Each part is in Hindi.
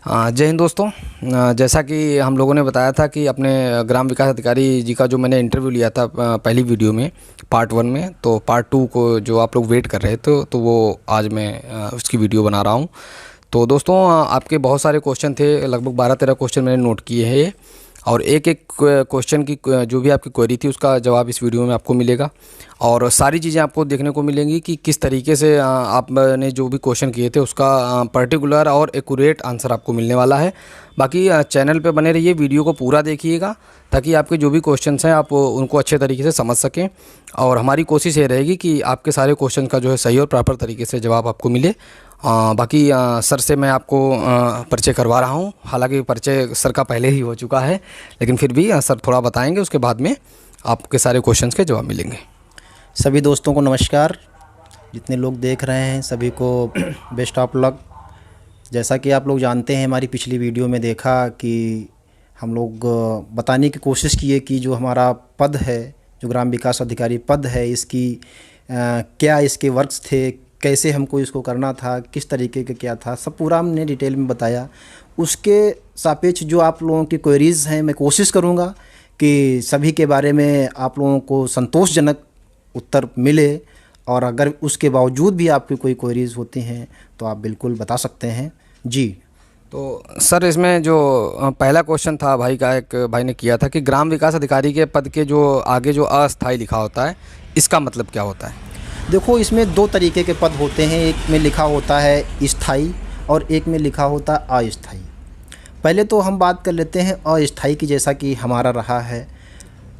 जय हिंद दोस्तों। जैसा कि हम लोगों ने बताया था कि अपने ग्राम विकास अधिकारी जी का जो मैंने इंटरव्यू लिया था पहली वीडियो में पार्ट 1 में, तो पार्ट 2 को जो आप लोग वेट कर रहे थे तो वो आज मैं उसकी वीडियो बना रहा हूँ। तो दोस्तों आपके बहुत सारे क्वेश्चन थे, लगभग 12-13 क्वेश्चन मैंने नोट किए हैं और एक एक क्वेश्चन की जो भी आपकी क्वेरी थी उसका जवाब इस वीडियो में आपको मिलेगा और सारी चीज़ें आपको देखने को मिलेंगी कि किस तरीके से आपने जो भी क्वेश्चन किए थे उसका पर्टिकुलर और एक्यूरेट आंसर आपको मिलने वाला है। बाकी चैनल पे बने रहिए, वीडियो को पूरा देखिएगा ताकि आपके जो भी क्वेश्चन्स हैं आप उनको अच्छे तरीके से समझ सकें और हमारी कोशिश ये रहेगी कि आपके सारे क्वेश्चन का जो है सही और प्रॉपर तरीके से जवाब आपको मिले। बाकी सर से मैं आपको परिचय करवा रहा हूँ, हालांकि परिचय सर का पहले ही हो चुका है, लेकिन फिर भी सर थोड़ा बताएंगे, उसके बाद में आपके सारे क्वेश्चंस के जवाब मिलेंगे। सभी दोस्तों को नमस्कार। जितने लोग देख रहे हैं सभी को बेस्ट ऑफ लक। जैसा कि आप लोग जानते हैं, हमारी पिछली वीडियो में देखा कि हम लोग बताने की कोशिश किए कि जो हमारा पद है, जो ग्राम विकास अधिकारी पद है, इसकी क्या इसके वर्क्स थे, कैसे हमको इसको करना था, किस तरीके का क्या था, सब पूरा हमने डिटेल में बताया। उसके सापेक्ष जो आप लोगों की क्वेरीज़ हैं, मैं कोशिश करूँगा कि सभी के बारे में आप लोगों को संतोषजनक उत्तर मिले और अगर उसके बावजूद भी आपकी कोई क्वेरीज़ होती हैं तो आप बिल्कुल बता सकते हैं जी। तो सर इसमें जो पहला क्वेश्चन था भाई का, एक भाई ने किया था कि ग्राम विकास अधिकारी के पद के जो आगे जो अस्थाई लिखा होता है, इसका मतलब क्या होता है? देखो, इसमें दो तरीके के पद होते हैं, एक में लिखा होता है स्थाई और एक में लिखा होता है अस्थाई। पहले तो हम बात कर लेते हैं अस्थाई की, जैसा कि हमारा रहा है।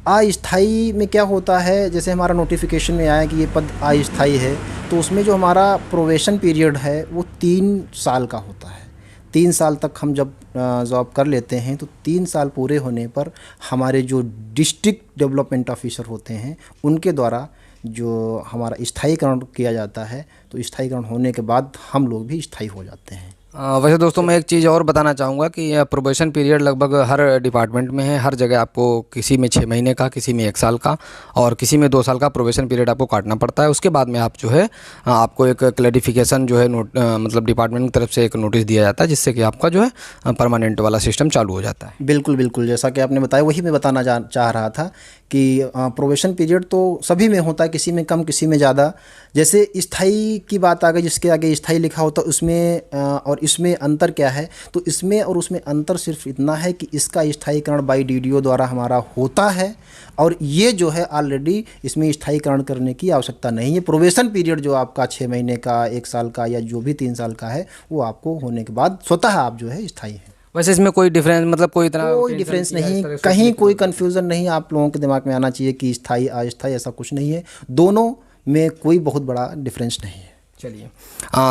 अस्थाई में क्या होता है, जैसे हमारा नोटिफिकेशन में आया कि ये पद अस्थाई है, तो उसमें जो हमारा प्रोबेशन पीरियड है वो 3 साल का होता है। 3 साल तक हम जब जॉब कर लेते हैं तो 3 साल पूरे होने पर हमारे जो डिस्ट्रिक्ट डेवलपमेंट ऑफिसर होते हैं उनके द्वारा जो हमारा स्थायीकरण किया जाता है, तो स्थायीकरण होने के बाद हम लोग भी स्थायी हो जाते हैं। वैसे दोस्तों मैं एक चीज़ और बताना चाहूँगा कि यह प्रोबेशन पीरियड लगभग हर डिपार्टमेंट में है, हर जगह आपको किसी में 6 महीने का, किसी में 1 साल का और किसी में 2 साल का प्रोबेशन पीरियड आपको काटना पड़ता है। उसके बाद में आप जो है आपको एक क्लैरिफिकेशन जो है मतलब डिपार्टमेंट की तरफ से एक नोटिस दिया जाता है, जिससे कि आपका जो है परमानेंट वाला सिस्टम चालू हो जाता है। बिल्कुल बिल्कुल, जैसा कि आपने बताया वही मैं बताना चाह रहा था कि प्रोबेशन पीरियड तो सभी में होता है, किसी में कम किसी में ज़्यादा। जैसे स्थाई की बात आ गई, जिसके आगे स्थाई लिखा होता है उसमें और इसमें अंतर क्या है, तो इसमें और उसमें अंतर सिर्फ इतना है कि इसका स्थायीकरण बाई डीडीओ द्वारा हमारा होता है और ये जो है ऑलरेडी इसमें स्थायीकरण करने की आवश्यकता नहीं है। प्रोबेशन पीरियड जो आपका 6 महीने का, 1 साल का या जो भी 3 साल का है, वो आपको होने के बाद स्वतः आप जो है स्थायी है। वैसे इसमें कोई डिफरेंस, मतलब कोई डिफरेंस नहीं, कहीं कोई कन्फ्यूज़न नहीं आप लोगों के दिमाग में आना चाहिए कि स्थायी अस्थायी, ऐसा कुछ नहीं है। दोनों में कोई बहुत बड़ा डिफरेंस नहीं है। चलिए,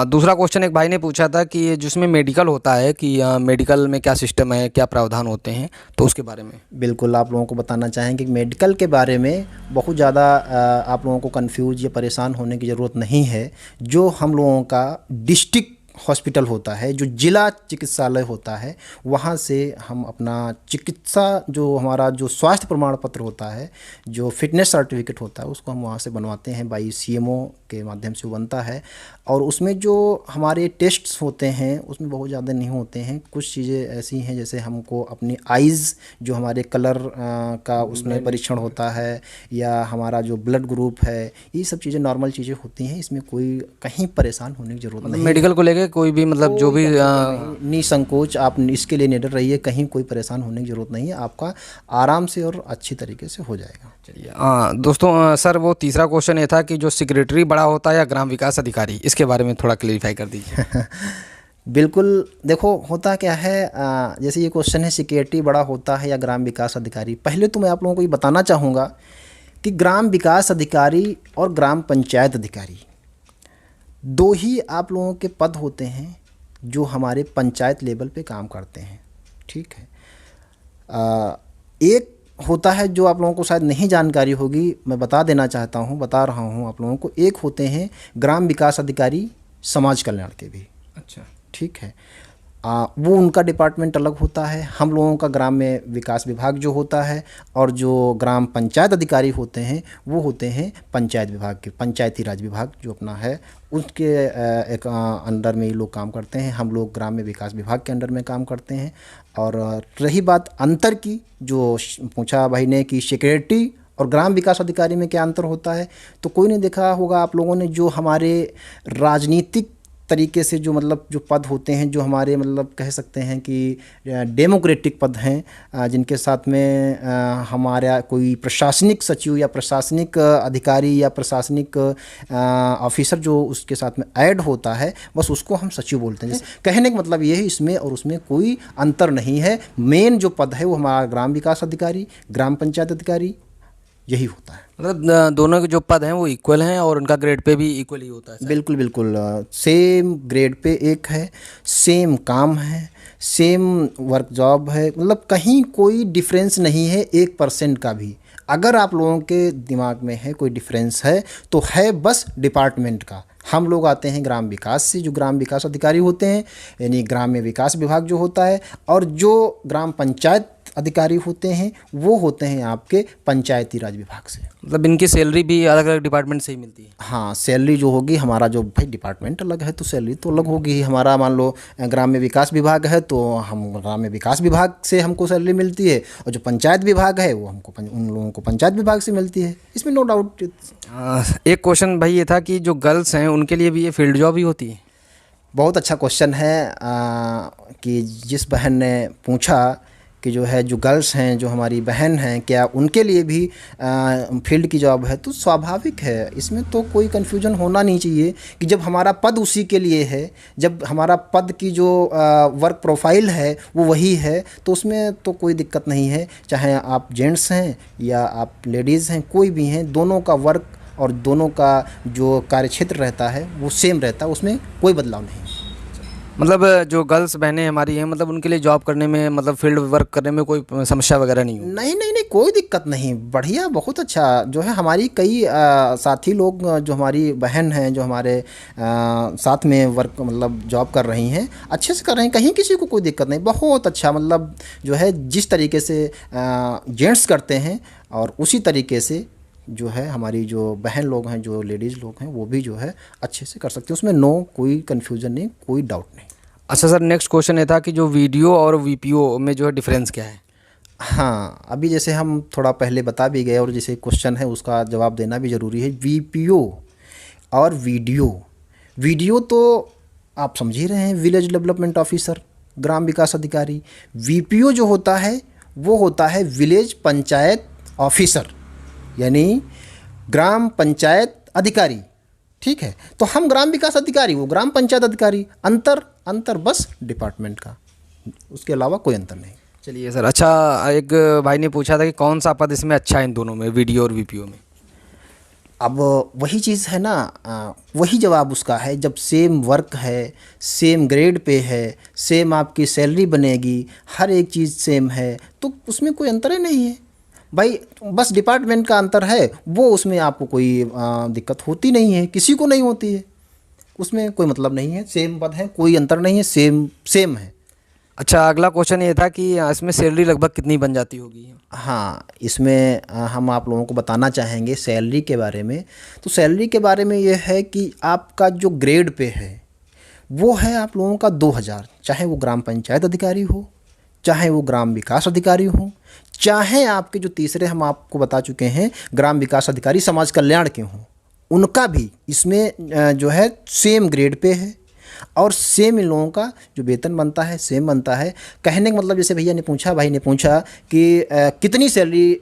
दूसरा क्वेश्चन एक भाई ने पूछा था कि जिसमें मेडिकल होता है कि मेडिकल में क्या सिस्टम है, क्या प्रावधान होते हैं, तो उसके बारे में बिल्कुल आप लोगों को बताना चाहेंगे कि मेडिकल के बारे में बहुत ज़्यादा आप लोगों को कंफ्यूज या परेशान होने की ज़रूरत नहीं है। जो हम लोगों का डिस्ट्रिक्ट हॉस्पिटल होता है, जो जिला चिकित्सालय होता है, वहाँ से हम अपना चिकित्सा जो हमारा जो स्वास्थ्य प्रमाण पत्र होता है, जो फिटनेस सर्टिफिकेट होता है, उसको हम वहाँ से बनवाते हैं, बाई सीएमओ के माध्यम से बनता है। और उसमें जो हमारे टेस्ट्स होते हैं उसमें बहुत ज़्यादा नहीं होते हैं। कुछ चीज़ें ऐसी हैं जैसे हमको अपनी आइज़ जो हमारे कलर का उसमें परीक्षण होता है, या हमारा जो ब्लड ग्रुप है, ये सब चीज़ें नॉर्मल चीज़ें होती हैं। इसमें कोई कहीं परेशान होने की ज़रूरत नहीं। मेडिकल को लेके कोई भी मतलब जो भी निसंकोच आप इसके लिए निडर रहिए, कहीं कोई परेशान होने की ज़रूरत नहीं है, आपका आराम से और अच्छी तरीके से हो जाएगा। चलिए दोस्तों, सर वो तीसरा क्वेश्चन ये था कि जो सेक्रेटरी बड़ा होता है या ग्राम विकास अधिकारी, इसके बारे में थोड़ा क्लेरिफाई कर दीजिए। बिल्कुल, देखो होता क्या है, जैसे ये क्वेश्चन है सेक्रेटरी बड़ा होता है या ग्राम विकास अधिकारी। पहले तो मैं आप लोगों को ये बताना चाहूँगा कि ग्राम विकास अधिकारी और ग्राम पंचायत अधिकारी 2 ही आप लोगों के पद होते हैं जो हमारे पंचायत लेवल पे काम करते हैं, ठीक है। एक होता है जो आप लोगों को शायद नहीं जानकारी होगी, मैं बता देना चाहता हूँ, बता रहा हूँ आप लोगों को। एक होते हैं ग्राम विकास अधिकारी समाज कल्याण के भी, अच्छा, ठीक है। वो उनका डिपार्टमेंट अलग होता है। हम लोगों का ग्राम में विकास विभाग जो होता है और जो ग्राम पंचायत अधिकारी होते हैं वो होते हैं पंचायत विभाग के, पंचायती राज विभाग जो अपना है उसके एक अंडर में ये लोग काम करते हैं। हम लोग ग्राम में विकास विभाग के अंडर में काम करते हैं। और रही बात अंतर की, जो पूछा भाई ने कि सेक्रेटरी और ग्राम विकास अधिकारी में क्या अंतर होता है, तो कोई नहीं देखा होगा आप लोगों ने, जो हमारे राजनीतिक तरीके से जो मतलब जो पद होते हैं, जो हमारे मतलब कह सकते हैं कि डेमोक्रेटिक पद हैं, जिनके साथ में हमारा कोई प्रशासनिक सचिव या प्रशासनिक अधिकारी या प्रशासनिक ऑफिसर जो उसके साथ में ऐड होता है, बस उसको हम सचिव बोलते हैं। कहने का मतलब ये है इसमें और उसमें कोई अंतर नहीं है। मेन जो पद है वो हमारा ग्राम विकास अधिकारी, ग्राम पंचायत अधिकारी, यही होता है। मतलब दोनों के जो पद हैं वो इक्वल हैं और उनका ग्रेड पे भी इक्वल ही होता है। बिल्कुल बिल्कुल, सेम ग्रेड पे एक है, सेम काम है, सेम वर्क जॉब है, मतलब कहीं कोई डिफरेंस नहीं है 1% का भी। अगर आप लोगों के दिमाग में है कोई डिफरेंस है तो है बस डिपार्टमेंट का। हम लोग आते हैं ग्राम विकास से, जो ग्राम विकास अधिकारी होते हैं, यानी ग्राम में विकास विभाग जो होता है, और जो ग्राम पंचायत अधिकारी होते हैं वो होते हैं आपके पंचायती राज विभाग से। मतलब इनकी सैलरी भी अलग अलग डिपार्टमेंट से ही मिलती है। हाँ, सैलरी जो होगी, हमारा जो भाई डिपार्टमेंट अलग है तो सैलरी तो अलग होगी। हमारा मान लो ग्राम में विकास विभाग है तो हम ग्राम में विकास विभाग से हमको सैलरी मिलती है, और जो पंचायत विभाग है वो हमको उन लोगों को पंचायत विभाग से मिलती है, इसमें नो डाउट। एक क्वेश्चन भाई ये था कि जो गर्ल्स हैं उनके लिए भी ये फील्ड जॉब ही होती है? बहुत अच्छा क्वेश्चन है कि जिस बहन ने पूछा कि जो है जो गर्ल्स हैं, जो हमारी बहन हैं, क्या उनके लिए भी फील्ड की जॉब है, तो स्वाभाविक है, इसमें तो कोई कन्फ्यूजन होना नहीं चाहिए कि जब हमारा पद उसी के लिए है, जब हमारा पद की जो वर्क प्रोफाइल है वो वही है, तो उसमें तो कोई दिक्कत नहीं है। चाहे आप जेंट्स हैं या आप लेडीज़ हैं, कोई भी हैं, दोनों का वर्क और दोनों का जो कार्यक्षेत्र रहता है वो सेम रहता है, उसमें कोई बदलाव नहीं। मतलब जो गर्ल्स बहनें हमारी हैं, मतलब उनके लिए जॉब करने में, मतलब फील्ड वर्क करने में कोई समस्या वगैरह नहीं हो? नहीं नहीं नहीं, कोई दिक्कत नहीं, बढ़िया, बहुत अच्छा। जो है हमारी कई साथी लोग, जो हमारी बहन हैं, जो हमारे साथ में वर्क मतलब जॉब कर रही हैं, अच्छे से कर रही हैं, कहीं किसी को कोई दिक्कत नहीं, बहुत अच्छा। मतलब जो है जिस तरीके से जेंट्स करते हैं और उसी तरीके से जो है हमारी जो बहन लोग हैं, जो लेडीज़ लोग हैं, वो भी जो है अच्छे से कर सकते हैं, उसमें नो कोई कन्फ्यूज़न नहीं, कोई डाउट नहीं। अच्छा सर, नेक्स्ट क्वेश्चन ये था कि जो वीडियो और वीपीओ में जो है डिफरेंस क्या है? हाँ, अभी जैसे हम थोड़ा पहले बता भी गए और जैसे क्वेश्चन है उसका जवाब देना भी ज़रूरी है। वीपीओ और वीडियो तो आप समझ ही रहे हैं, विलेज डेवलपमेंट ऑफिसर, ग्राम विकास अधिकारी। वीपीओ जो होता है वो होता है विलेज पंचायत ऑफिसर, यानी ग्राम पंचायत अधिकारी। ठीक है, तो हम ग्राम विकास अधिकारी, वो ग्राम पंचायत अधिकारी। अंतर बस डिपार्टमेंट का, उसके अलावा कोई अंतर नहीं। चलिए सर, अच्छा एक भाई ने पूछा था कि कौन सा पद इसमें अच्छा है इन दोनों में, वीडियो और वीपीओ में? अब वही चीज़ है ना, वही जवाब उसका है, जब सेम वर्क है, सेम ग्रेड पे है, सेम आपकी सैलरी बनेगी, हर एक चीज़ सेम है, तो उसमें कोई अंतर ही नहीं है भाई। बस डिपार्टमेंट का अंतर है, वो उसमें आपको कोई दिक्कत होती नहीं है, किसी को नहीं होती है, उसमें कोई मतलब नहीं है। सेम पद है, कोई अंतर नहीं है, सेम है। अच्छा, अगला क्वेश्चन ये था कि इसमें सैलरी लगभग कितनी बन जाती होगी? हाँ, इसमें हम आप लोगों को बताना चाहेंगे सैलरी के बारे में। तो सैलरी के बारे में ये है कि आपका जो ग्रेड पे है वो है आप लोगों का 2000, चाहे वो ग्राम पंचायत अधिकारी हो, चाहे वो ग्राम विकास अधिकारी हो, चाहे आपके जो तीसरे हम आपको बता चुके हैं ग्राम विकास अधिकारी समाज कल्याण के हों, उनका भी इसमें जो है सेम ग्रेड पे है और सेम इन लोगों का जो वेतन बनता है सेम बनता है। कहने का मतलब जैसे भाई ने पूछा कि कितनी सैलरी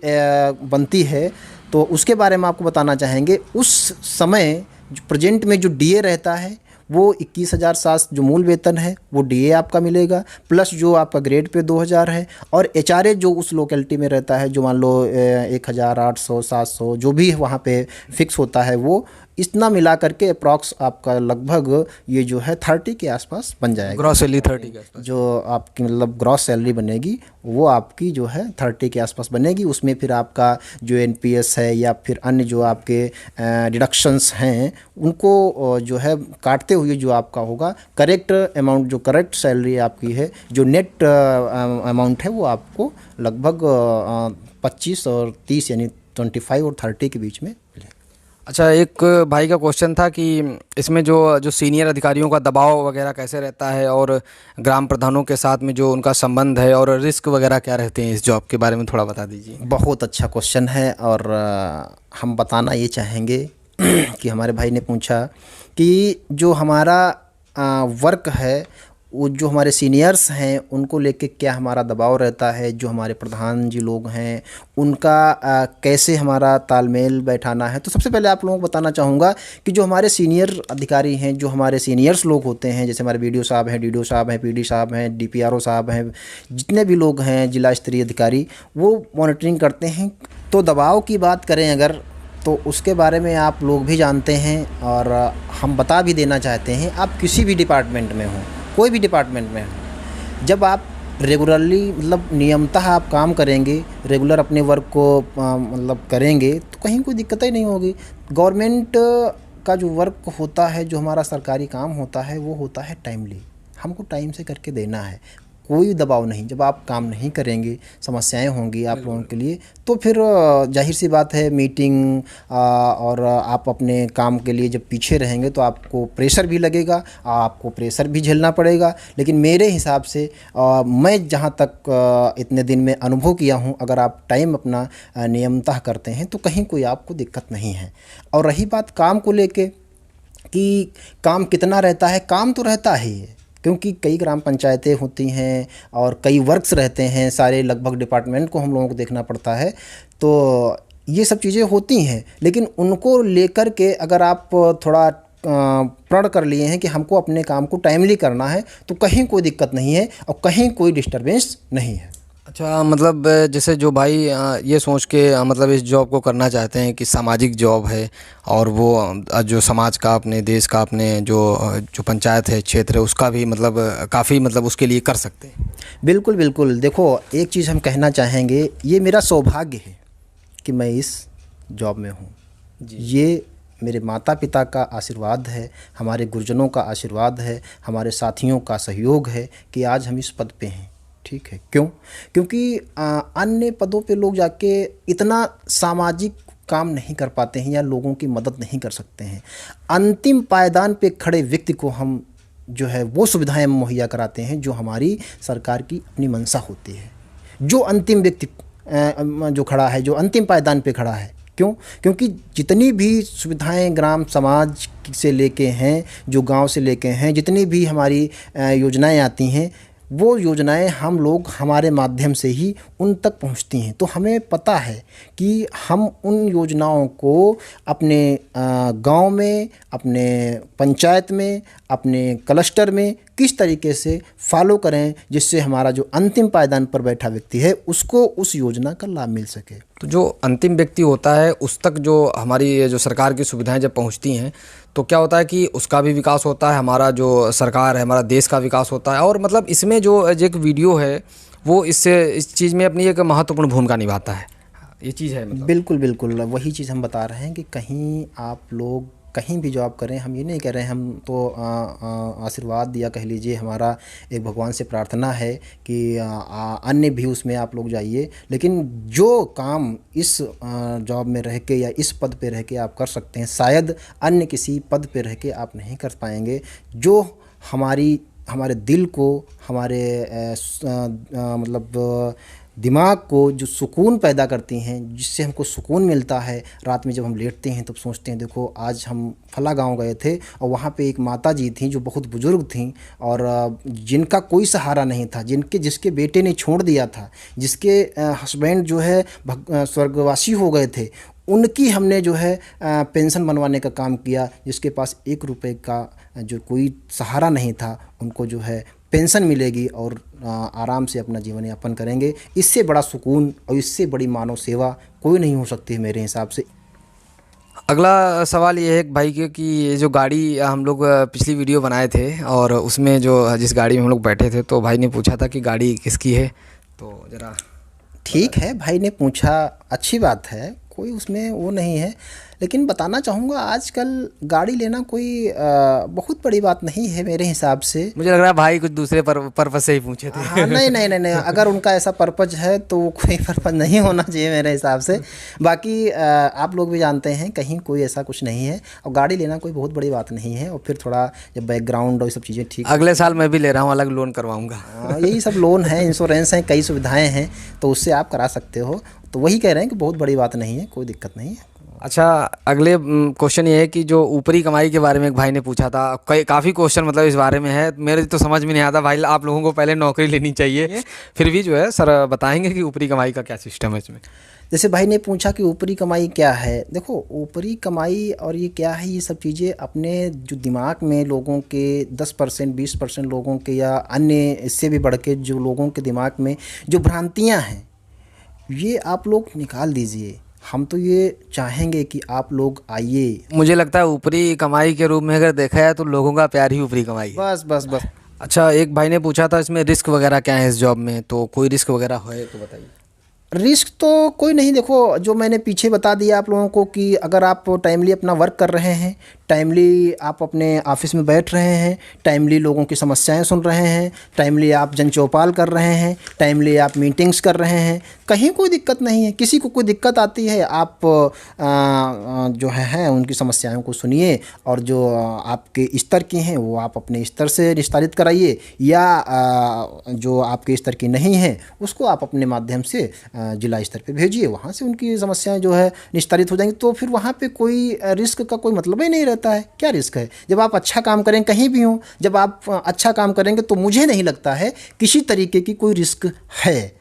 बनती है, तो उसके बारे में आपको बताना चाहेंगे। उस समय जो प्रेजेंट में जो डीए रहता है वो 21,700 जो मूल वेतन है वो डीए आपका मिलेगा, प्लस जो आपका ग्रेड पे 2000 है, और एचआरए जो उस लोकेलिटी में रहता है, जो मान लो 1800 700 जो भी वहाँ पे फिक्स होता है, वो इतना मिला करके अप्रॉक्स आपका लगभग ये जो है 30 के आसपास बन जाएगा। ग्रॉस सैलरी 30 के आसपास। जो आपकी मतलब ग्रॉस सैलरी बनेगी वो आपकी जो है 30 के आसपास बनेगी। उसमें फिर आपका जो एनपीएस है या फिर अन्य जो आपके डिडक्शंस हैं उनको जो है काटते हुए जो आपका होगा करेक्ट अमाउंट, जो करेक्ट सैलरी आपकी है, जो नेट अमाउंट है, वो आपको लगभग 25 और 30 यानी 25 और 30 के बीच में मिलेगा। अच्छा, एक भाई का क्वेश्चन था कि इसमें जो सीनियर अधिकारियों का दबाव वगैरह कैसे रहता है और ग्राम प्रधानों के साथ में जो उनका संबंध है और रिस्क वगैरह क्या रहते हैं इस जॉब के बारे में थोड़ा बता दीजिए। बहुत अच्छा क्वेश्चन है और हम बताना ये चाहेंगे कि हमारे भाई ने पूछा कि जो हमारा वर्क है, वो जो हमारे सीनियर्स हैं उनको लेके क्या हमारा दबाव रहता है, जो हमारे प्रधान जी लोग हैं उनका कैसे हमारा तालमेल बैठाना है। तो सबसे पहले आप लोगों को बताना चाहूँगा कि जो हमारे सीनियर अधिकारी हैं, जो हमारे सीनियर्स लोग होते हैं, जैसे हमारे बीडीओ साहब हैं, डीडीओ साहब हैं, पीडी साहब हैं, डीपीआरओ साहब हैं, जितने भी लोग हैं जिला स्तरीय अधिकारी, वो मॉनिटरिंग करते हैं। तो दबाव की बात करें अगर, तो उसके बारे में आप लोग भी जानते हैं और हम बता भी देना चाहते हैं। आप किसी भी डिपार्टमेंट में हों, कोई भी डिपार्टमेंट में हो, जब आप रेगुलरली मतलब नियमतः आप काम करेंगे, रेगुलर अपने वर्क को मतलब करेंगे, तो कहीं कोई दिक्कत ही नहीं होगी। गवर्नमेंट का जो वर्क होता है, जो हमारा सरकारी काम होता है, वो होता है टाइमली, हमको टाइम से करके देना है, कोई दबाव नहीं। जब आप काम नहीं करेंगे, समस्याएं होंगी आप लोगों के लिए, तो फिर जाहिर सी बात है मीटिंग और आप अपने काम के लिए जब पीछे रहेंगे तो आपको प्रेशर भी लगेगा, आपको प्रेशर भी झेलना पड़ेगा। लेकिन मेरे हिसाब से मैं जहाँ तक इतने दिन में अनुभव किया हूँ, अगर आप टाइम अपना नियमतः करते हैं तो कहीं कोई आपको दिक्कत नहीं है। और रही बात काम को लेके कि काम कितना रहता है, काम तो रहता ही है, क्योंकि कई ग्राम पंचायतें होती हैं और कई वर्क्स रहते हैं, सारे लगभग डिपार्टमेंट को हम लोगों को देखना पड़ता है। तो ये सब चीज़ें होती हैं, लेकिन उनको लेकर के अगर आप थोड़ा प्रण कर लिए हैं कि हमको अपने काम को टाइमली करना है, तो कहीं कोई दिक्कत नहीं है और कहीं कोई डिस्टर्बेंस नहीं है। अच्छा, मतलब जैसे जो भाई ये सोच के मतलब इस जॉब को करना चाहते हैं कि सामाजिक जॉब है और वो जो समाज का, अपने देश का, अपने जो पंचायत है, क्षेत्र है, उसका भी मतलब काफ़ी मतलब उसके लिए कर सकते हैं। बिल्कुल बिल्कुल। देखो, एक चीज़ हम कहना चाहेंगे, ये मेरा सौभाग्य है कि मैं इस जॉब में हूँ। ये मेरे माता पिता का आशीर्वाद है, हमारे गुरुजनों का आशीर्वाद है, हमारे साथियों का सहयोग है कि आज हम इस पद पे हैं। ठीक है, क्यों? क्योंकि अन्य पदों पे लोग जाके इतना सामाजिक काम नहीं कर पाते हैं या लोगों की मदद नहीं कर सकते हैं। अंतिम पायदान पे खड़े व्यक्ति को हम जो है वो सुविधाएं मुहैया कराते हैं जो हमारी सरकार की अपनी मंशा होती है। जो अंतिम व्यक्ति जो खड़ा है, जो अंतिम पायदान पे खड़ा है, क्यों? क्योंकि जितनी भी सुविधाएं ग्राम समाज से लेके हैं, जो गांव से लेके हैं, जितनी भी हमारी योजनाएं आती हैं, वो योजनाएं हम लोग हमारे माध्यम से ही उन तक पहुंचती हैं। तो हमें पता है कि हम उन योजनाओं को अपने गांव में, अपने पंचायत में, अपने क्लस्टर में किस तरीके से फॉलो करें जिससे हमारा जो अंतिम पायदान पर बैठा व्यक्ति है उसको उस योजना का लाभ मिल सके। तो जो अंतिम व्यक्ति होता है उस तक जो हमारी जो सरकार की सुविधाएं जब पहुंचती हैं तो क्या होता है कि उसका भी विकास होता है, हमारा जो सरकार है, हमारा देश का विकास होता है। और मतलब इसमें जो एक वीडियो है वो इस चीज़ में अपनी एक महत्वपूर्ण भूमिका निभाता है। ये चीज़ है मतलब। बिल्कुल बिल्कुल, वही चीज़ हम बता रहे हैं कि कहीं आप लोग कहीं भी जॉब करें, हम ये नहीं कह रहे हैं, हम तो आशीर्वाद या कह लीजिए हमारा एक भगवान से प्रार्थना है कि अन्य भी उसमें आप लोग जाइए। लेकिन जो काम इस जॉब में रह के या इस पद पे रह के आप कर सकते हैं, शायद अन्य किसी पद पे रह के आप नहीं कर पाएंगे। जो हमारे दिल को, हमारे मतलब दिमाग को जो सुकून पैदा करती हैं, जिससे हमको सुकून मिलता है। रात में जब हम लेटते हैं तब सोचते हैं, देखो आज हम फला गांव गए थे और वहाँ पे एक माता जी थी जो बहुत बुजुर्ग थीं और जिनका कोई सहारा नहीं था, जिसके बेटे ने छोड़ दिया था, जिसके हस्बैंड जो है स्वर्गवासी हो गए थे, उनकी हमने जो है पेंशन बनवाने का काम किया। जिसके पास 1 रुपये का जो कोई सहारा नहीं था, उनको जो है पेंशन मिलेगी और आराम से अपना जीवन यापन करेंगे। इससे बड़ा सुकून और इससे बड़ी मानव सेवा कोई नहीं हो सकती है मेरे हिसाब से। अगला सवाल ये है कि भाई कि ये जो गाड़ी हम लोग पिछली वीडियो बनाए थे और उसमें जो जिस गाड़ी में हम लोग बैठे थे तो भाई ने पूछा था कि गाड़ी किसकी है, तो ज़रा। ठीक है, भाई ने पूछा, अच्छी बात है, कोई उसमें वो नहीं है। लेकिन बताना चाहूँगा आजकल गाड़ी लेना कोई बहुत बड़ी बात नहीं है मेरे हिसाब से। मुझे लग रहा है भाई कुछ दूसरे पर्पज से ही पूछे थे। हाँ, नहीं नहीं नहीं नहीं, अगर उनका ऐसा पर्पज है तो कोई पर्पज नहीं होना चाहिए मेरे हिसाब से। बाकी आप लोग भी जानते हैं कहीं कोई ऐसा कुछ नहीं है, और गाड़ी लेना कोई बहुत बड़ी बात नहीं है। और फिर थोड़ा जब बैकग्राउंड और ये सब चीज़ें ठीक, अगले साल मैं भी ले रहा हूँ, अलग लोन करवाऊंगा। यही सब लोन है, इंश्योरेंस है, कई सुविधाएं हैं, तो उससे आप करा सकते हो। तो वही कह रहे हैं कि बहुत बड़ी बात नहीं है, कोई दिक्कत नहीं है। अच्छा, अगले क्वेश्चन ये है कि जो ऊपरी कमाई के बारे में एक भाई ने पूछा था, काफ़ी क्वेश्चन मतलब इस बारे में है, मेरे तो समझ में नहीं आता भाई। आप लोगों को पहले नौकरी लेनी चाहिए, फिर भी जो है सर बताएंगे कि ऊपरी कमाई का क्या सिस्टम है इसमें। जैसे भाई ने पूछा कि ऊपरी कमाई क्या है, देखो ऊपरी कमाई और ये क्या है, ये सब चीज़ें अपने जो दिमाग में लोगों के 10% 20% लोगों के या अन्य इससे भी बढ़ के जो लोगों के दिमाग में जो भ्रांतियाँ हैं, ये आप लोग निकाल दीजिए। हम तो ये चाहेंगे कि आप लोग आइए। मुझे लगता है ऊपरी कमाई के रूप में अगर देखा जाए तो लोगों का प्यार ही ऊपरी कमाई है। बस बस बस। अच्छा, एक भाई ने पूछा था इसमें रिस्क वगैरह क्या है इस जॉब में, तो कोई रिस्क वगैरह है तो बताइए। रिस्क तो कोई नहीं, देखो जो मैंने पीछे बता दिया आप लोगों को कि अगर आप टाइमली अपना वर्क कर रहे हैं, टाइमली आप अपने ऑफिस में बैठ रहे हैं, टाइमली लोगों की समस्याएं सुन रहे हैं, टाइमली आप जन चौपाल कर रहे हैं, टाइमली आप मीटिंग्स कर रहे हैं, कहीं कोई दिक्कत नहीं है। किसी को कोई दिक्कत आती है, आप जो है उनकी समस्याओं को सुनिए, और जो आपके स्तर की हैं वो आप अपने स्तर से निस्तारित कराइए, या जो आपके स्तर की नहीं है उसको आप अपने माध्यम से जिला स्तर पे भेजिए, वहाँ से उनकी समस्याएं जो है निस्तारित हो जाएंगी। तो फिर वहाँ पे कोई रिस्क का कोई मतलब ही नहीं रहता है। क्या रिस्क है? जब आप अच्छा काम करें, कहीं भी हो, जब आप अच्छा काम करेंगे तो मुझे नहीं लगता है किसी तरीके की कोई रिस्क है।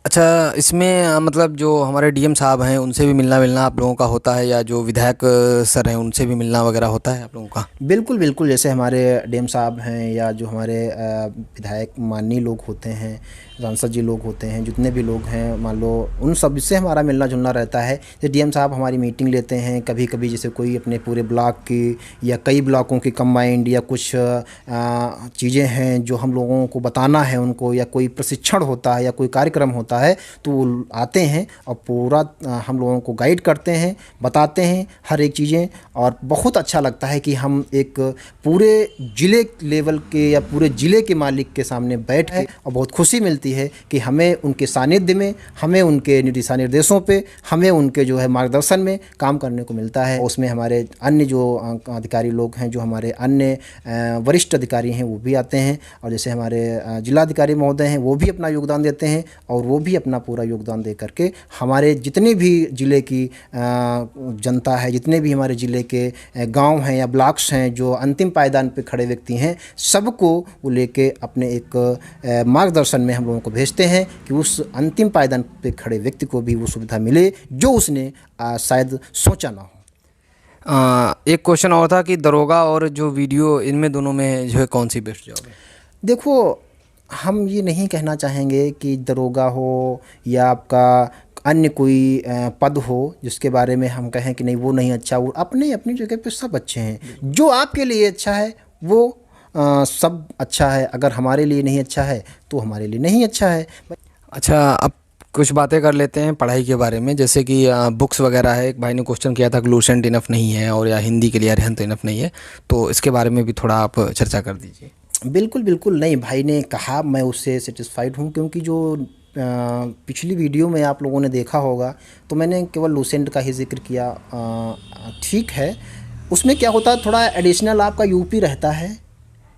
अच्छा, इसमें मतलब जो हमारे डीएम साहब हैं उनसे भी मिलना आप लोगों का होता है, या जो विधायक सर हैं उनसे भी मिलना वगैरह होता है आप लोगों का? बिल्कुल बिल्कुल, जैसे हमारे डीएम साहब हैं या जो हमारे विधायक माननीय लोग होते हैं, सांसद जी लोग होते हैं, जितने भी लोग हैं मान लो, उन सब से हमारा मिलना जुलना रहता है। जैसे डीएम साहब हमारी मीटिंग लेते हैं कभी कभी, जैसे कोई अपने पूरे ब्लॉक की या कई ब्लॉकों की कंबाइंड या कुछ चीज़ें हैं जो हम लोगों को बताना है उनको, या कोई प्रशिक्षण होता है या कोई कार्यक्रम होता है, तो वो आते हैं और पूरा हम लोगों को गाइड करते हैं, बताते हैं हर एक चीज़ें। और बहुत अच्छा लगता है कि हम एक पूरे ज़िले लेवल के या पूरे ज़िले के मालिक के सामने बैठ के, और बहुत खुशी मिलती है कि हमें उनके सानिध्य में, हमें उनके दिशा निर्देशों पे, हमें उनके जो है मार्गदर्शन में काम करने को मिलता है। उसमें हमारे अन्य जो अधिकारी लोग हैं, जो हमारे अन्य वरिष्ठ अधिकारी हैं, वो भी आते हैं, और जैसे हमारे जिलाधिकारी महोदय हैं वो भी अपना योगदान देते हैं, और वो भी अपना पूरा योगदान दे करके हमारे जितने भी ज़िले की जनता है, जितने भी हमारे ज़िले के गाँव हैं या ब्लॉक्स हैं जो अंतिम पायदान पर खड़े व्यक्ति हैं, सबको वो लेके अपने एक मार्गदर्शन में हम लोगों को भेजते हैं कि उस अंतिम पायदान पे खड़े व्यक्ति को भी वो सुविधा मिले जो उसने शायद सोचा ना हो। एक क्वेश्चन और था कि दरोगा और जो वीडियो, इनमें दोनों में जो है कौन सी बेस्ट जॉब है? देखो, हम ये नहीं कहना चाहेंगे कि दरोगा हो या आपका अन्य कोई पद हो जिसके बारे में हम कहें कि नहीं वो नहीं अच्छा। वो अपने अपनी जगह पे सब अच्छे हैं। जो आपके लिए अच्छा है वो सब अच्छा है, अगर हमारे लिए नहीं अच्छा है तो हमारे लिए नहीं अच्छा है। अच्छा, अब कुछ बातें कर लेते हैं पढ़ाई के बारे में, जैसे कि बुक्स वगैरह है। एक भाई ने क्वेश्चन किया था कि लूसेंट इनफ नहीं है, और या हिंदी के लिए अरिहंत इनफ नहीं है, तो इसके बारे में भी थोड़ा आप चर्चा कर दीजिए। बिल्कुल बिल्कुल, नहीं भाई ने कहा, मैं उससे सेटिस्फाइड हूँ, क्योंकि जो पिछली वीडियो में आप लोगों ने देखा होगा तो मैंने केवल लूसेंट का ही जिक्र किया। ठीक है, उसमें क्या होता है, थोड़ा एडिशनल आपका यूपी रहता है,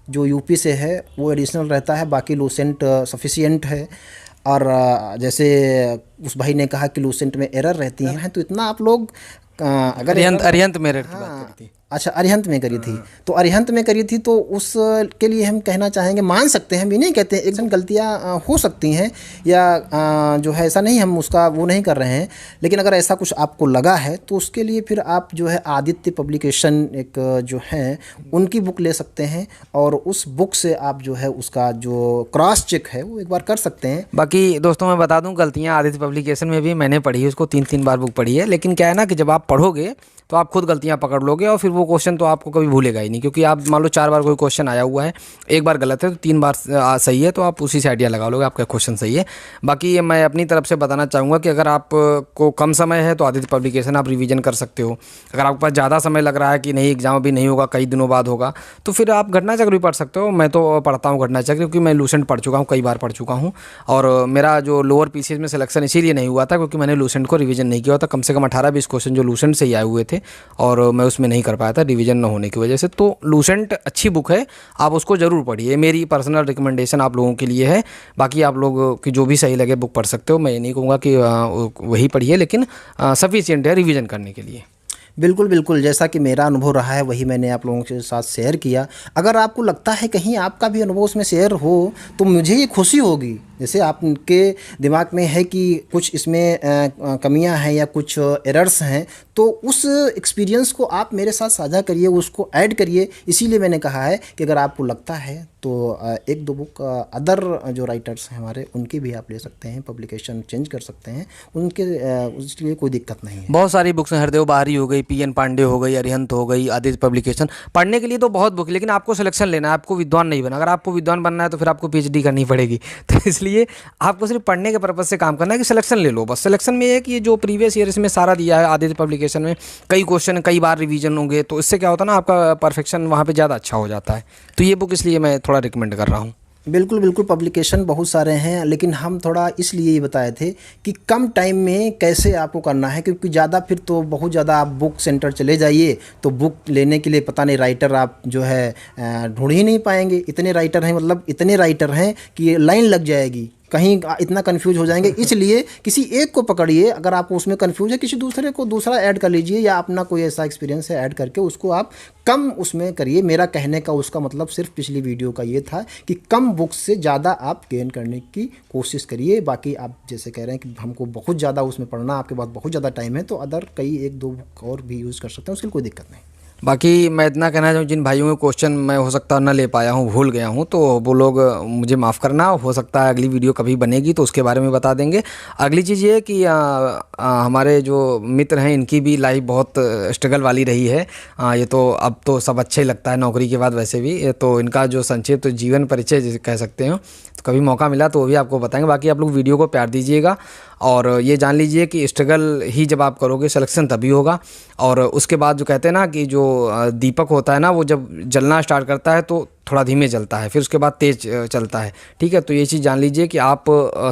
जो यूपी से है वो एडिशनल रहता है, बाकी लूसेंट सफिशिएंट है। और जैसे उस भाई ने कहा कि लूसेंट में एरर रहती हैं, तो इतना आप लोग अगर अरिहंत में एरर की बात करी थी। अच्छा, अरिहंत में करी थी, तो अरिहंत में करी थी, तो उसके लिए हम कहना चाहेंगे, मान सकते हैं, हम ये नहीं कहते हैं, एकदम गलतियाँ हो सकती हैं या जो है ऐसा नहीं, हम उसका वो नहीं कर रहे हैं, लेकिन अगर ऐसा कुछ आपको लगा है तो उसके लिए फिर आप जो है आदित्य पब्लिकेशन एक जो है उनकी बुक ले सकते हैं, और उस बुक से आप जो है उसका जो क्रॉस चेक है वो एक बार कर सकते हैं। बाकी दोस्तों मैं बता दूं, गलतियाँ आदित्य पब्लिकेशन में भी मैंने पढ़ी है, उसको 3 बार बुक पढ़ी है, लेकिन क्या है ना कि जब आप पढ़ोगे तो आप खुद गलतियाँ पकड़ लोगे और फिर वो क्वेश्चन तो आपको कभी भूलेगा ही नहीं, क्योंकि आप मान लो 4 बार कोई क्वेश्चन आया हुआ है, एक बार गलत है तो 3 बार सही है, तो आप उसी से आइडिया लगा लोगे आपका क्वेश्चन सही है। बाकी ये मैं अपनी तरफ से बताना चाहूँगा कि अगर आपको कम समय है तो आदित्य पब्लिकेशन आप रिवीजन कर सकते हो। अगर आपके पास ज़्यादा समय लग रहा है कि नहीं एग्जाम अभी नहीं होगा, कई दिनों बाद होगा, तो फिर आप घटना चक्र भी पढ़ सकते हो। मैं तो पढ़ता हूँ घटना चक्र, क्योंकि मैं लूसेंट पढ़ चुका हूँ, कई बार पढ़ चुका हूँ। और मेरा जो लोअर पीसीएस में सिलेक्शन इसीलिए नहीं हुआ था क्योंकि मैंने लूसेंट को रिवीजन नहीं किया था। कम से कम 18-20 क्वेश्चन जो लूसेंट से ही आए हुए थे और मैं उसमें नहीं कर पाया था रिवीजन न होने की वजह से। तो लूसेंट अच्छी बुक है, आप उसको ज़रूर पढ़िए, मेरी पर्सनल रिकमेंडेशन आप लोगों के लिए है। बाकी आप लोग की जो भी सही लगे बुक पढ़ सकते हो, मैं ये नहीं कहूँगा कि वही पढ़िए, लेकिन सफिशिएंट है रिवीजन करने के लिए। बिल्कुल बिल्कुल, जैसा कि मेरा अनुभव रहा है वही मैंने आप लोगों के साथ शेयर किया। अगर आपको लगता है कहीं आपका भी अनुभव उसमें शेयर हो तो मुझे ये खुशी होगी। जैसे आपके दिमाग में है कि कुछ इसमें कमियां हैं या कुछ एरर्स हैं, तो उस एक्सपीरियंस को आप मेरे साथ साझा करिए, उसको ऐड करिए। इसीलिए मैंने कहा है कि अगर आपको लगता है तो एक दो बुक अदर जो राइटर्स हैं हमारे उनकी भी आप ले सकते हैं, पब्लिकेशन चेंज कर सकते हैं उनके, उसके लिए कोई दिक्कत नहीं है। बहुत सारी बुक्स हैं, हरदेव बाहरी हो गई, पीएन पांडे हो गई, अरिहंत हो गई, आदित्य पब्लिकेशन, पढ़ने के लिए तो बहुत बुक, लेकिन आपको सिलेक्शन लेना है, आपको विद्वान नहीं बना। अगर आपको विद्वान बनना है तो फिर आपको पीएचडी करनी पड़ेगी। तो इसलिए आपको सिर्फ पढ़ने के पर्पज से काम करना है कि सिलेक्शन ले लो बस। सिलेक्शन में ये है कि ये जो प्रीवियस ईयर इसमें सारा दिया है आदित्य पब्लिकेशन में, कई क्वेश्चन कई बार रिवीजन होंगे, तो इससे क्या होता है ना, आपका परफेक्शन वहाँ पे ज़्यादा अच्छा हो जाता है। तो ये बुक इसलिए मैं थोड़ा रिकमेंड कर रहा हूँ। बिल्कुल बिल्कुल, पब्लिकेशन बहुत सारे हैं, लेकिन हम थोड़ा इसलिए ये बताए थे कि कम टाइम में कैसे आपको करना है, क्योंकि ज़्यादा फिर तो बहुत ज़्यादा आप बुक सेंटर चले जाइए तो बुक लेने के लिए पता नहीं राइटर आप जो है ढूंढ ही नहीं पाएंगे। इतने राइटर हैं, मतलब इतने राइटर हैं कि लाइन लग जाएगी, कहीं इतना कंफ्यूज हो जाएंगे। इसलिए किसी एक को पकड़िए, अगर आपको उसमें कंफ्यूज है किसी दूसरे को दूसरा ऐड कर लीजिए, या अपना कोई ऐसा एक्सपीरियंस है ऐड करके उसको आप कम उसमें करिए। मेरा कहने का उसका मतलब सिर्फ पिछली वीडियो का ये था कि कम बुक्स से ज़्यादा आप गेन करने की कोशिश करिए। बाकी आप जैसे कह रहे हैं कि हमको बहुत ज़्यादा उसमें पढ़ना, आपके पास बहुत ज़्यादा टाइम है, तो अदर कई एक दो बुक और भी यूज़ कर सकते हैं, उसकी कोई दिक्कत नहीं। बाकी मैं इतना कहना चाहूँ, जिन भाइयों के क्वेश्चन मैं हो सकता है न ले पाया हूँ, भूल गया हूँ, तो वो लोग मुझे माफ़ करना। हो सकता है अगली वीडियो कभी बनेगी तो उसके बारे में बता देंगे। अगली चीज़ ये है कि हमारे जो मित्र हैं इनकी भी लाइफ बहुत स्ट्रगल वाली रही है। ये तो अब तो सब अच्छा ही लगता है नौकरी के बाद, वैसे भी तो इनका जो संक्षिप्त जीवन परिचय जैसे कह सकते हो, तो कभी मौका मिला तो वो भी आपको बताएंगे। बाकी आप लोग वीडियो को प्यार दीजिएगा और ये जान लीजिए कि स्ट्रगल ही जब आप करोगे सिलेक्शन तभी होगा। और उसके बाद जो कहते हैं ना कि जो दीपक होता है ना, वो जब जलना स्टार्ट करता है तो थोड़ा धीमे जलता है, फिर उसके बाद तेज़ चलता है। ठीक है, तो ये चीज़ जान लीजिए कि आप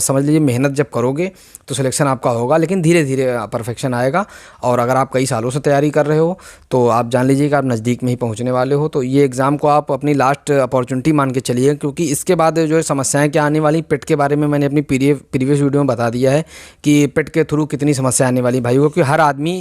समझ लीजिए मेहनत जब करोगे तो सिलेक्शन आपका होगा, लेकिन धीरे धीरे परफेक्शन आएगा। और अगर आप कई सालों से तैयारी कर रहे हो तो आप जान लीजिए कि आप नज़दीक में ही पहुंचने वाले हो। तो ये एग्ज़ाम को आप अपनी लास्ट अपॉर्चुनिटी मान के चलिए, क्योंकि इसके बाद जो है समस्याएं क्या आने वाली, पिट के बारे में मैंने अपनी प्रीवियस वीडियो में बता दिया है कि पिट के थ्रू कितनी समस्या आने वाली भाई, क्योंकि हर आदमी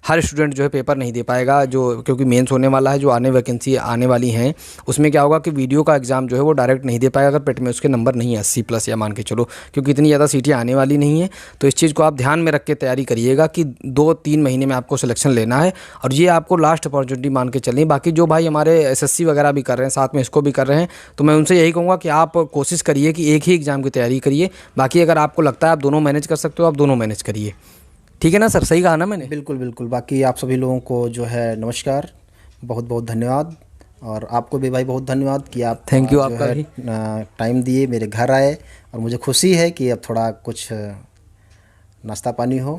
हर स्टूडेंट जो है पेपर नहीं दे पाएगा, जो क्योंकि मेंस होने वाला है, जो आने वैकेंसी आने वाली हैं उसमें क्या होगा कि वीडियो का एग्ज़ाम जो है वो डायरेक्ट नहीं दे पाएगा अगर पिट में उसके नंबर नहीं है 80+ या मान के चलो, क्योंकि इतनी ज़्यादा सीटें आने वाली नहीं है। तो इस चीज़ को आप ध्यान में रख के तैयारी करिएगा कि 2-3 महीने में आपको सिलेक्शन लेना है और ये आपको लास्ट अपॉर्चुनिटी मान के चलें। बाकी जो भाई हमारे SSC वगैरह भी कर रहे हैं, साथ में इसको भी कर रहे हैं, तो मैं उनसे यही कहूँगा कि आप कोशिश करिए कि एक ही एग्ज़ाम की तैयारी करिए। बाकी अगर आपको लगता है आप दोनों मैनेज कर सकते हो, आप दोनों मैनेज करिए। ठीक है ना सर, सही कहा ना मैंने? बिल्कुल बिल्कुल। बाकी आप सभी लोगों को जो है नमस्कार, बहुत बहुत धन्यवाद। और आपको भी भाई बहुत धन्यवाद कि आप थैंक यू आपका भी टाइम दिए, मेरे घर आए, और मुझे खुशी है कि अब थोड़ा कुछ नाश्ता पानी हो।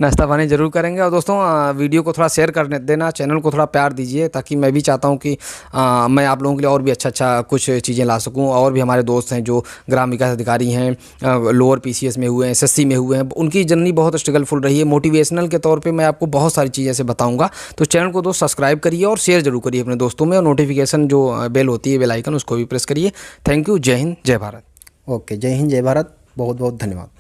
नाश्ता पानी ज़रूर करेंगे। और दोस्तों वीडियो को थोड़ा शेयर कर देना, चैनल को थोड़ा प्यार दीजिए, ताकि मैं भी चाहता हूं कि मैं आप लोगों के लिए और भी अच्छा कुछ चीज़ें ला सकूं। और भी हमारे दोस्त हैं जो ग्राम विकास अधिकारी हैं, लोअर PCS में हुए हैं, SSC में हुए हैं, उनकी जर्नी बहुत स्ट्रगलफुल रही है। मोटिवेशनल के तौर पर मैं आपको बहुत सारी चीज़ें से बताऊँगा। तो चैनल को दोस्त सब्सक्राइब करिए और शेयर जरूर करिए अपने दोस्तों में, और नोटिफिकेशन जो बेल होती है, बेल आइकन, उसको भी प्रेस करिए। Thank you. जय हिंद, जय भारत। ओके, जय हिंद, जय भारत। बहुत बहुत धन्यवाद।